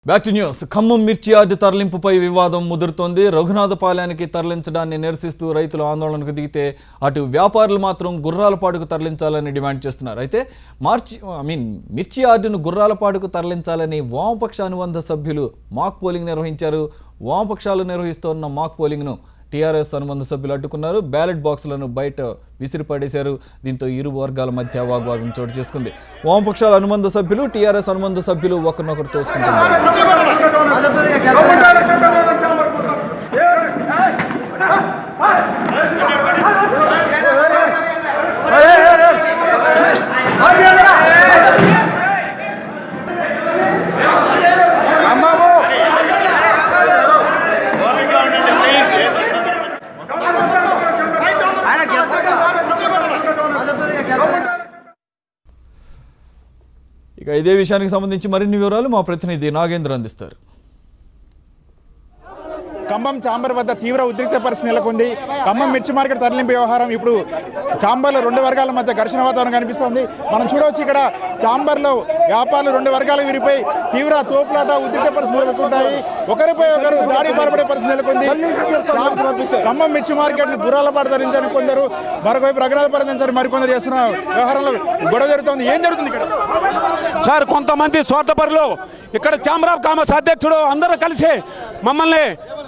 Back to news. Khammam మిర్చి yard తరలింపుపై వివాదం ముదురుతోంది. రఘునాథపాలెనికి తరలించడాన్ని నిరసిస్తూ రైతులు ఆందోళనకు దిగితే అటు వ్యాపారులు మాత్రం గుర్రాలపాడుకు తరలించాలని డిమాండ్ చేస్తున్నారు. అయితే మిర్చి యార్డును గుర్రాలపాడుకు తరలించాలని వామపక్ష అనుబంధ సభ్యులు మాక్ పోలింగ్ నిర్వహించారు. వామపక్షాలు నిర్వహిస్తున్న మాక్ పోలింగ్ను టీఆర్ఎస్ అనుబంధ సభ్యులు అడ్డుకున్నారు. బ్యాలెట్ బాక్సులను బయట విసిరిపడేశారు. దీంతో ఇరు వర్గాల మధ్య వాగ్వాదం చోటు చేసుకుంది. వామపక్షాల అనుబంధ సభ్యులు టీఆర్ఎస్ అనుబంధ సభ్యులు ఒకరినొకరు తోసుకుంటున్నారు. ఇక ఇదే విషయానికి సంబంధించి మరిన్ని వివరాలు మా ప్రతినిధి నాగేంద్ర అందిస్తారు. ఖమ్మం చాంబర్ వద్ద తీవ్ర ఉద్రిక్త పరిస్థితి నెలకొంది. ఖమ్మం మిర్చి మార్కెట్ తరలింపు వ్యవహారం ఇప్పుడు చాంబర్లో రెండు వర్గాల మధ్య ఘర్షణ వాతావరణం కనిపిస్తోంది. మనం చూడవచ్చు ఇక్కడ చాంబర్లో వ్యాపారులు రెండు వర్గాలు విరిపోయి తీవ్ర తోపులాట ఉద్రిక్త పరిస్థితులు నెలకొంటాయి. ఒకరిపై ఒకరు దాడి పాల్పడే పరిస్థితి నెలకొంది. ఖమ్మం మిర్చి మార్కెట్ ను గుర్రాలపాటు ధరించాలని కొందరు, మరొకవైపు రఘునాథపాలెం ధరించాలని మరికొందరు చేస్తున్న వ్యవహారంలో గొడవ జరుగుతోంది. ఏం జరుగుతుంది ఇక్కడ? సార్, కొంతమంది స్వార్థపరులు ఇక్కడ ఛాంబర్ ఆఫ్ కామర్స్ అధ్యక్షుడు అందరూ కలిసి మమ్మల్ని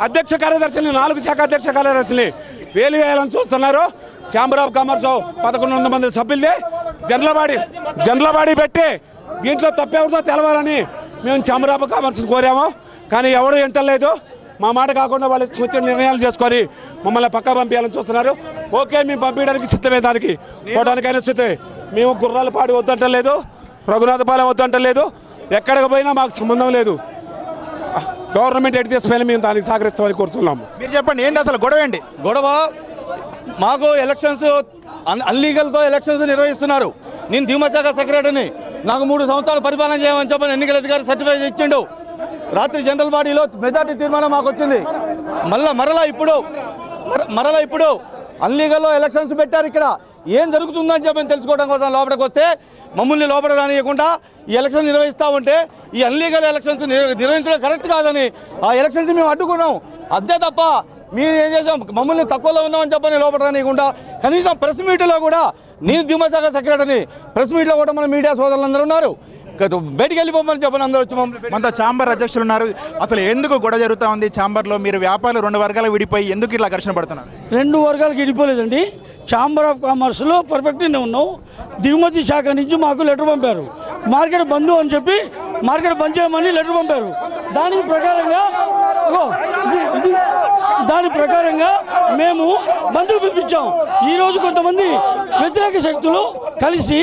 అధ్యక్ష కార్యదర్శిని 4 శాఖ అధ్యక్ష కార్యదర్శిని వేయాలని చూస్తున్నారు. ఛాంబర్ ఆఫ్ కామర్స్ 1100 మంది సభ్యులే జన్లబాడి పెట్టి దీంట్లో తప్పెవరితో తెలవాలని మేము ఛాంబర్ ఆఫ్ కామర్స్ని కోరాము. కానీ ఎవరు వింటలేదు. మా మాట కాకుండా వాళ్ళు వచ్చిన నిర్ణయాలు చేసుకొని మమ్మల్ని పక్కా పంపించాలని చూస్తున్నారు. ఓకే, మేము పంపించడానికి సిద్ధమే, దానికి పోవడానికైనా సిద్ధమే. మేము గుర్రాలపాడు వద్దంటలేదు, రఘునాథపాలెం వద్దంటలేదు, ఎక్కడికి పోయినా మాకు సంబంధం లేదు. గవర్నమెంట్ ఎటు తీసుకుపోయినా మేము దానికి సహకరిస్తామని కోరుతున్నాము. మీరు చెప్పండి, ఏంటి అసలు గొడవ? ఏంటి గొడవ? మాకు ఎలక్షన్స్ అన్లీగల్తో ఎలక్షన్స్ నిర్వహిస్తున్నారు. నేను దిగుమశాఖ సెక్రటరీని, నాకు 3 సంవత్సరాలు పరిపాలన చేయమని చెప్పని ఎన్నికల అధికారి సర్టిఫికేట్ ఇచ్చిండు. రాత్రి జనరల్ బాడీలో మెజార్టీ తీర్మానం మాకు వచ్చింది. మరలా ఇప్పుడు అన్లీగల్లో ఎలక్షన్స్ పెట్టారు. ఇక్కడ ఏం జరుగుతుందని చెప్పని తెలుసుకోవడం కోసం లోపలికి వస్తే మమ్మల్ని లోపల రానియకుండా ఈ ఎలక్షన్ నిర్వహిస్తూ ఉంటే ఈ అన్లీగల్ ఎలక్షన్స్ నిర్వహించడం కరెక్ట్ కాదని ఆ ఎలక్షన్స్ మేము అడ్డుకున్నాం. అంతే తప్ప మీరు ఏం చేసాం, మమ్మల్ని తక్కువలో ఉన్నామని చెప్పని లోపల రానియకుండా కనీసం ప్రెస్ మీట్లో కూడా, నేను దిగుమశాఖ సెక్రటరీని, ప్రెస్ మీట్లో కూడా మన మీడియా సోదరులందరూ ఉన్నారు, బయటికి వెళ్ళిపోమని చెప్పని అందరూ వచ్చి మనతో చాంబర్ అధ్యక్షులు ఉన్నారు. అసలు ఎందుకు గొడవ జరుగుతూ ఉంది చాంబర్లో? మీరు వ్యాపారులు 2 వర్గాలు విడిపోయి ఎందుకు ఇట్లా ఘర్షణ పడుతున్నారు? 2 వర్గాలకు విడిపోలేదండి. ఛాంబర్ ఆఫ్ కామర్స్లో పర్ఫెక్ట్గానే ఉన్నాం. దిగుమతి శాఖ నుంచి మాకు లెటర్ పంపారు, మార్కెట్ బంద్ అని చెప్పి మార్కెట్ బంద్ చేయమని లెటర్ పంపారు. దాని ప్రకారంగా మేము బంద్ పిలిపించాం. ఈరోజు కొంతమంది వ్యతిరేక శక్తులు కలిసి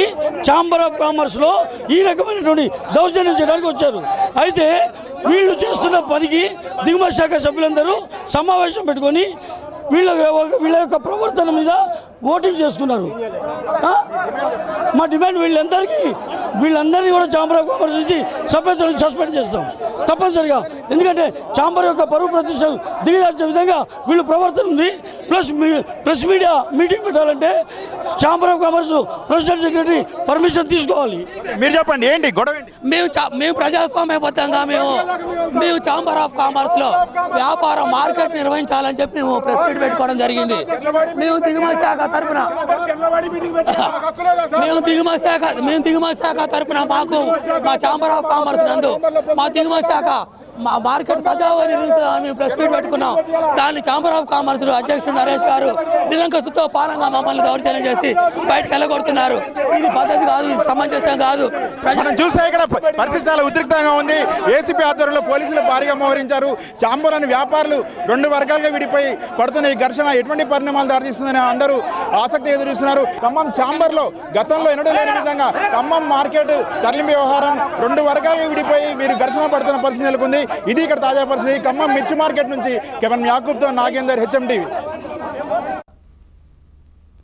ఛాంబర్ ఆఫ్ కామర్స్లో ఈ రకమైనటువంటి దౌర్జన్యం చేయడానికి వచ్చారు. అయితే వీళ్ళు చేస్తున్న పనికి దిగుమతి శాఖ సభ్యులందరూ సమావేశం పెట్టుకొని వీళ్ళ యొక్క ప్రవర్తన మీద ఓటింగ్ చేసుకున్నారు. మా డిమాండ్ వీళ్ళందరినీ కూడా ఛాంబర్ ఆఫ్ కామర్స్ నుంచి సభ్యత్వం సస్పెండ్ చేస్తాం తప్పనిసరిగా. ఎందుకంటే ఛాంబర్ యొక్క పరువు ప్రతిష్ట దిగజార్చే విధంగా వీళ్ళు ప్రవర్తన ఉంది. ప్రెస్ మీడియా మీటింగ్ పెట్టాలంటే chamber of commerce president secretary permission తీసుకోవాలి. మీరు చెప్పండి, ఏంటి గొడవ? మేము ప్రజాస్వామ్యబద్ధంగా మేము ఛాంబర్ ఆఫ్ కామర్స్లో వ్యాపారం మార్కెట్ నిర్వహించాలని చెప్పి మేము ప్రెస్ మీట్ పెట్టుకోవడం జరిగింది. మేము దిగుమతి శాఖ తరఫున మాకు మా ఛాంబర్ ఆఫ్ కామర్స్ నందు మా దిగుమతి శాఖ మా మార్కెట్ సజావని మేము ప్రెస్ మీట్ పెట్టుకున్నాం. దాన్ని ఛాంబర్ ఆఫ్ కామర్స్ అధ్యక్షుడు నరేష్ గారు నిరంకుశతో పాలనగా మమ్మల్ని దౌర్జన్యం చేసి బయటకు వెళ్ళగొడుతున్నారు. ఇది పద్ధతి కాదు, ఇది సమంజసం కాదు. మనం చూస్తే ఇక్కడ పరిస్థితి చాలా ఉద్రిక్తంగా ఉంది. ఏసీపీ ఆధ్వర్యంలో పోలీసులు భారీగా మోహరించారు. చాంబర్లోని వ్యాపారులు 2 వర్గాలుగా విడిపోయి పడుతున్న ఈ ఘర్షణ ఎటువంటి పరిణామాలు దారితీస్తుందని అందరూ ఆసక్తి ఎదురుస్తున్నారు. ఖమ్మం చాంబర్లో గతంలో ఎన్నడూ లేని విధంగా ఖమ్మం మార్కెట్ తరలింపు వ్యవహారం 2 వర్గాలుగా విడిపోయి వీరు ఘర్షణ పడుతున్న పరిస్థితి నెలకొంది. ఇది ఇక్కడ తాజా పరిస్థితి. ఖమ్మం మిర్చి మార్కెట్ నుంచి కెమెరామెన్ యాకూబ్తో నాగేందర్, హెచ్ఎం టీవీ.